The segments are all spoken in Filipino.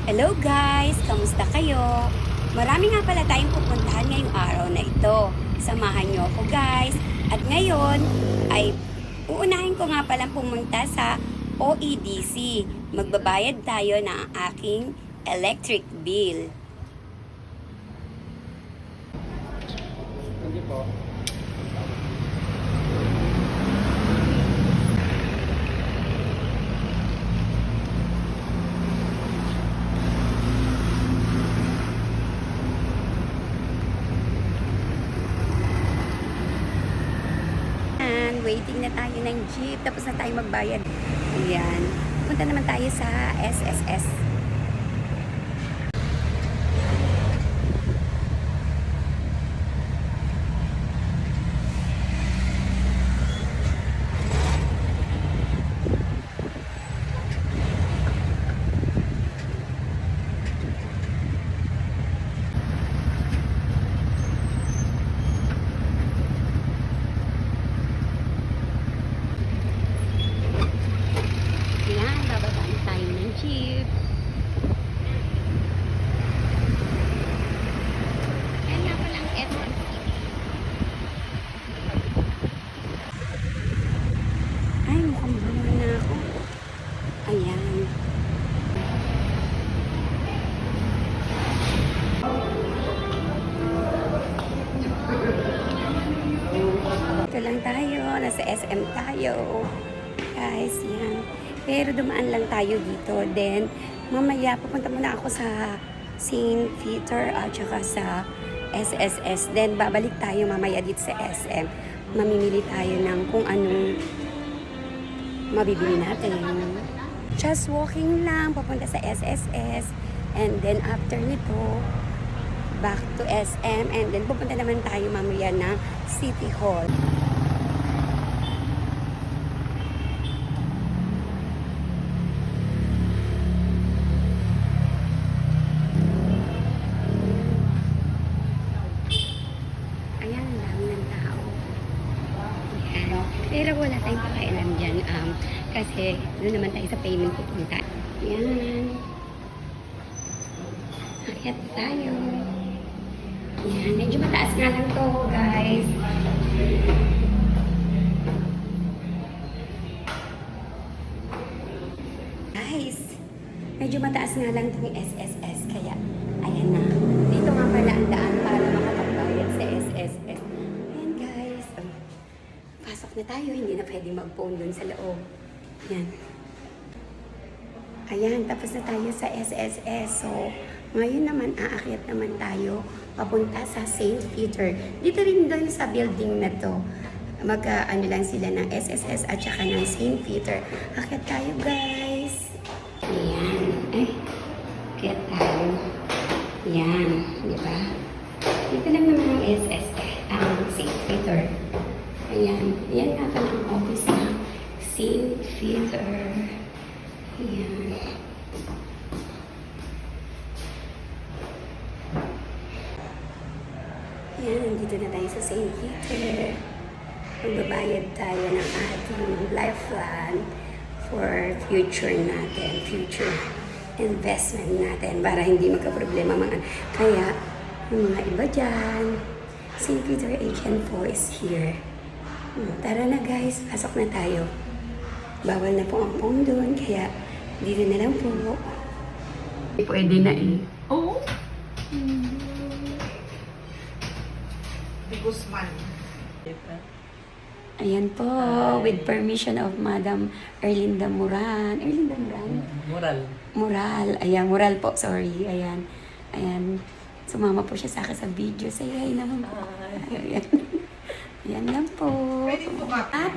Hello guys! Kamusta kayo? Marami nga pala tayong pupuntahan ngayong araw na ito. Samahan niyo ako guys. At ngayon ay uunahin ko nga palang pumunta sa OEDC. Magbabayad tayo ng aking electric bill. Hindi po. And waiting na tayo ng jeep. Tapos na tayo magbayad. Ayan. Punta naman tayo sa SSS. Ayan, bababa na tayo ng jeep. Ayan nga palang SM City. Ay, mukhang buhay na ako. Ayan. Ito lang tayo. Nasa SM tayo. Guys, yan. Pero dumaan lang tayo dito. Then, mamaya pupunta muna ako sa St. Peter at saka sa SSS. Then, babalik tayo mamaya dito sa SM. Mamimili tayo ng kung anong mabibili natin. Just walking lang, papunta sa SSS. And then, after nito, back to SM. And then, pupunta naman tayo mamaya ng City Hall. Ayan, ang dami ng tao. Ayan. Pero wala tayong pakailan dyan. Kasi doon naman tayo sa payment pupunta. Ayan. Akyat tayo. Ayan. Medyo mataas nga lang to, guys. Guys, medyo mataas nga lang itong SSS. Kaya, ayan na. Dito nga pala ang daan para makapagbayad sa SSS. Ayan guys. Pasok na tayo. Hindi na pwede mag-phone dun sa loob. Ayan. Ayan, tapos na tayo sa SSS. So, ngayon naman, aakyat naman tayo papunta sa St. Peter. Dito rin doon sa building na to. Ano lang sila ng SSS at saka ng St. Peter. Akyat tayo guys. Ayan. Ay, akyat tayo. Ayan, di ba? Dito lang naman ang SSS, ang St. Peter. Ayan. Ayan nga pala ang office ng St. Peter. Ayan. Ayan, nandito na tayo sa St. Peter. Magbabayad tayo ng ating lifeline for future natin, future investment natin para hindi magka-problema mga. Kaya, yung mga iba dyan, St. Peter Agent po is here. Tara na guys, pasok na tayo. Bawal na po ang phone doon, kaya dito na lang po. Pwede na eh. Oo. Di Guzman. Ayan po, with permission of Madam Erlinda Moran. Erlinda Moran? Moral. Moral. Ayan, Moral po, sorry. Ayan. Ayan. Sumama po siya sa akin sa video. Say hi naman po. Ayan. Ayan lang po. Pwede po ba? At,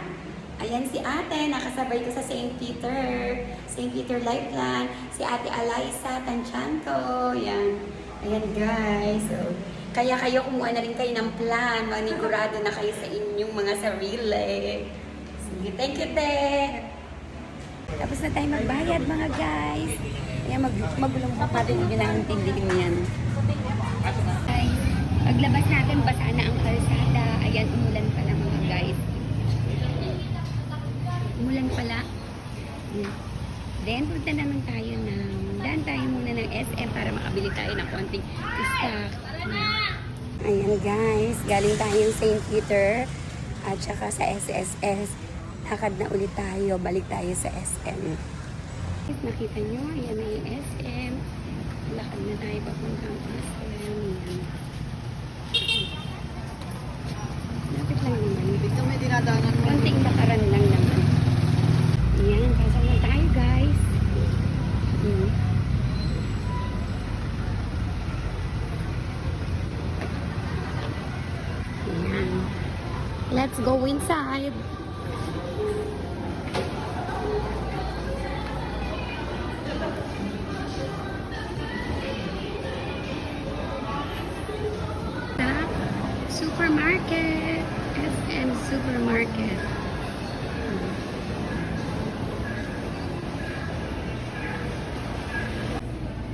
ayan si ate, nakasabay ko sa St. Peter. St. Peter Lifeline. Si ate Alaysa Tanchanco. Ayan. Ayan guys. So, kaya kayo kumuha na rin kayo ng plan. Manigurado na kayo sa inyong mga sarili. Sige, thank you, te. Tapos na tayo magbayad, mga guys. Ayan, magulong pa pa rin. Hindi na intindihin yan. Guys, paglabas natin, basa na ang kalsada. Ayan, umulan pala, mga guys. Umulan pala. Then, punta naman tayo ng Dan tayo muna ng SM para makabili tayo ng konting stock. Ayan guys, galing tayong St. Peter at saka sa SSS. Lakad na ulit tayo, balik tayo sa SM. Nakita nyo, ayan na yung SM. Lakad na tayo papuntang SM. Ayan. Lapit lang naman. Dito may dinadaanan mo. Konting lakaran lang naman. Ayan, pasok na tayo guys. Ayan. Let's go inside. Supermarket. SM Supermarket.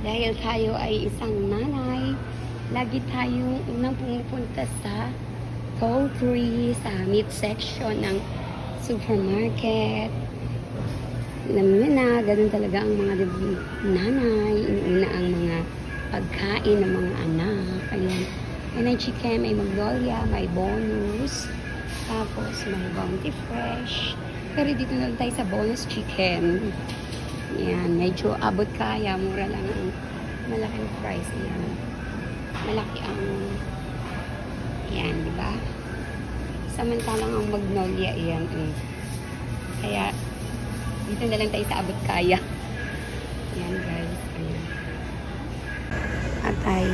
Dahil tayo ay isang nanay, lagi tayong unang pumupunta sa poultry, sa meat section ng supermarket. Alam nyo na, ganun talaga ang mga nanay. Inuuna ang mga pagkain ng mga anak. Ayan. May chicken, may magnolia, may bonus. Tapos may bounty fresh. Pero dito na tayo sa bonus chicken. Ayan, medyo abot kaya. Mura lang ang malaking price. Ayan. Malaki ang... Ayan, di ba? Samantalang ang magnolia, ayan. Kaya, dito na lang tayo sa abot kaya. Ayan, guys. Ayan. Atay.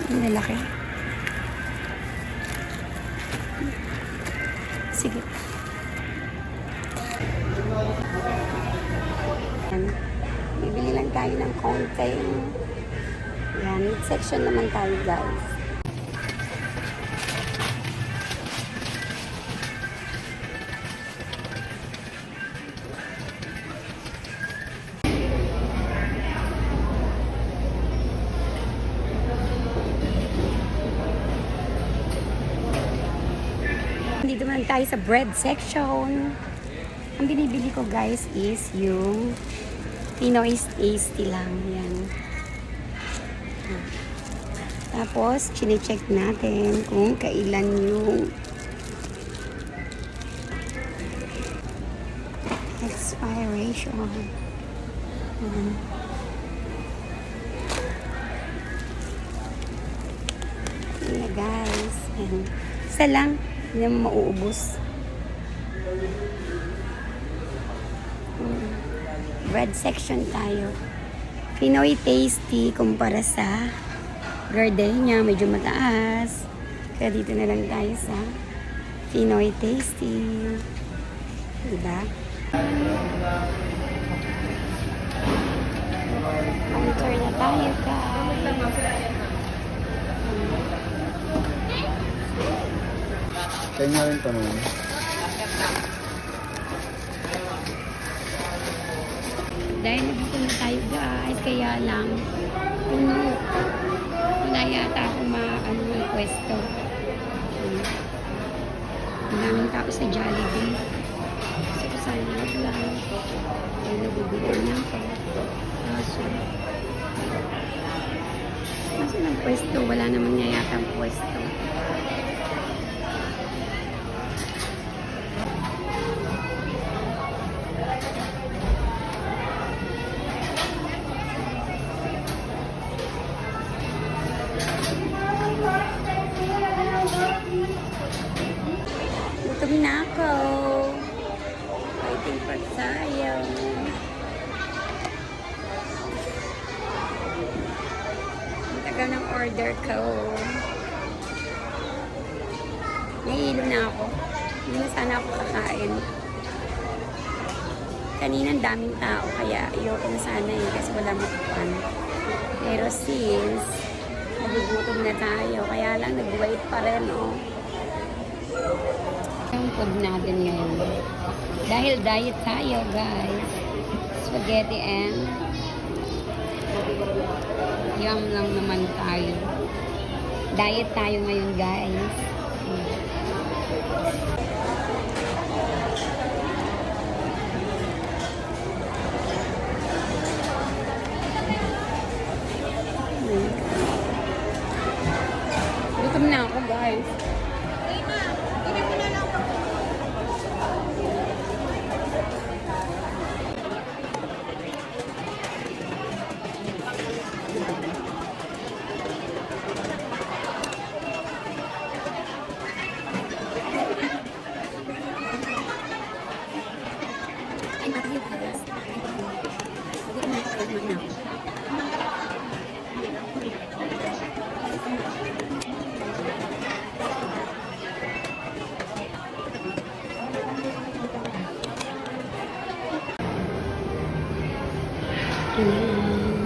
Ang lalaki. Sige. Ayan. Bibili lang tayo ng konting. Ayan. Section naman tayo, guys. Dito naman tayo sa bread section. Ang binibili ko guys is yung Pinoy's Tasty lang. Yan. Tapos, chine-check natin kung kailan yung expiration. Yan guys. Yan. Isa lang. Hindi naman mauubos. Bread section tayo. Pinoy Tasty kumpara sa Gardenia, medyo mataas. Kaya dito na lang tayo sa Pinoy Tasty. Diba? Counter na tayo, guys. Kaya nga rin pa naman. Dahil nandito na tayo guys, kaya lang wala yata akong yung pwesto. Ang daming tao sa Jollibee. Kasi ko sana wag lang. Ay nagugulan niya ako. Kaso ng pwesto, wala naman niya yata ang pwesto. Gutom na ako. Waiting for tayo. Ang tagal ng order ko. Nahihilo na ako. Hindi na sana ako kakain. Kaninang daming tao kaya ayoko na sana kasi wala makukuhan. Pero since nagugutom na tayo, kaya lang nag-wait pa rin, Ang food natin ngayon. Dahil diet tayo, guys. Spaghetti and yum lang naman tayo. Diet tayo ngayon, guys. Gutom na ako, guys. Ay, matayo, guys. Gutom na ako, gutom na ako. Ayan.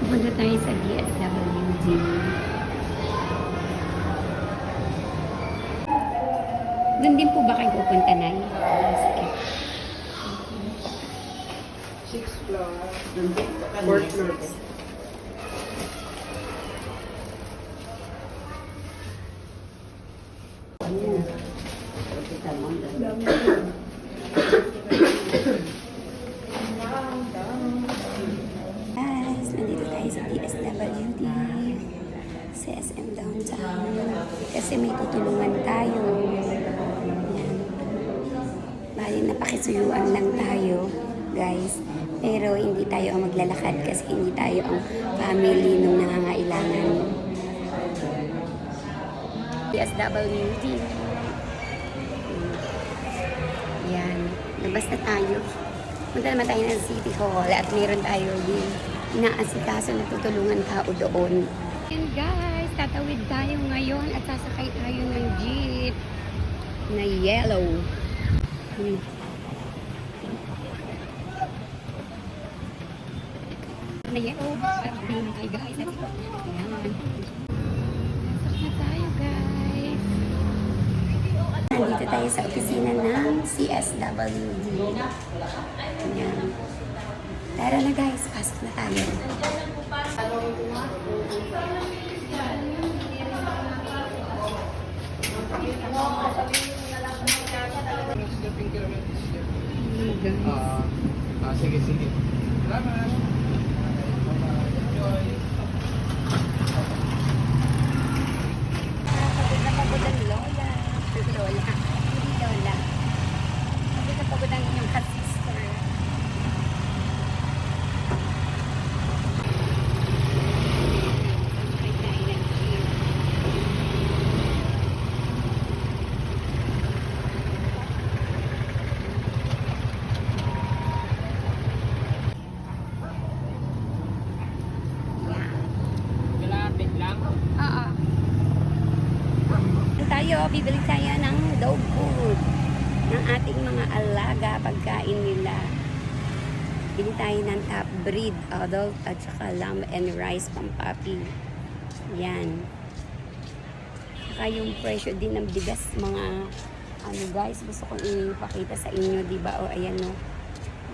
Pupunta tayo sa DSWD. Doon din po ba kayo pupunta na? Sige. 6 floor. 4th floor. Guys, nandito tayo sa DSWD. Sa SM Downtown. Kasi may tutulungan tayo. Yan. Bali, napakisuyuan lang tayo, guys. Pero hindi tayo ang maglalakad kasi hindi tayo ang family nung nangangailangan. DSWD. Yan. Labas na tayo. Punta naman tayo ng City Hall at mayroon tayo din inaasikaso na tutulungan tao doon. And guys, tatawid tayo ngayon at sasakay tayo ng jeep na yellow. Na yellow. Parang green tayo guys. Ayan. Pasok na tayo guys. Nandito tayo sa opisina ng CSWD. Ayan. Tara na guys, pasok na tayo. Sige, sige. Salamat. Pagod na pagod ang lola. Lola. Hindi lola. Pagod na pagod ang inyong ka-sister. Sakay tayo ng jeep. Malapit lang. Oo. Tayo, bibili tayo ng dog food ng ating mga alaga, pagkain nila. Bili tayo ng top breed, adult, at saka lamb and rice pang puppy. Yan. Saka yung presyo din ng bigas, mga ano guys, gusto kong ipakita sa inyo, di ba? O ayan no.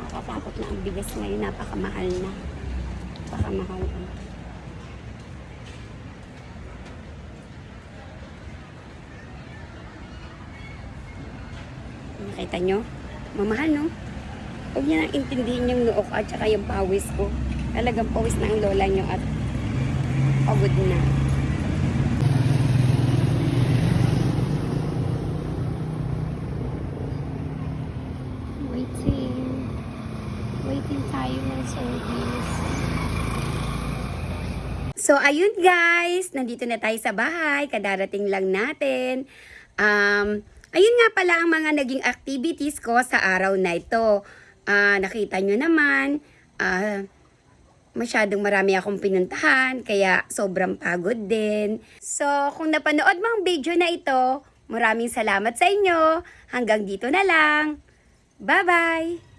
Nakakatakot na ang bigas ngayon, napakamahal na. Napakamahal. Nakita nyo? Mamahal, no? Huwag niya nang intindihin yung nook at saka yung pawis ko. Talagang pawis na ang lola nyo at pagod na. Waiting. Waiting tayo ng service. So, ayun guys. Nandito na tayo sa bahay. Kadarating lang natin. Ayun nga pala ang mga naging activities ko sa araw na ito. Nakita nyo naman, masyadong marami akong pinuntahan, kaya sobrang pagod din. So, kung napanood mo ang video na ito, maraming salamat sa inyo. Hanggang dito na lang. Bye-bye!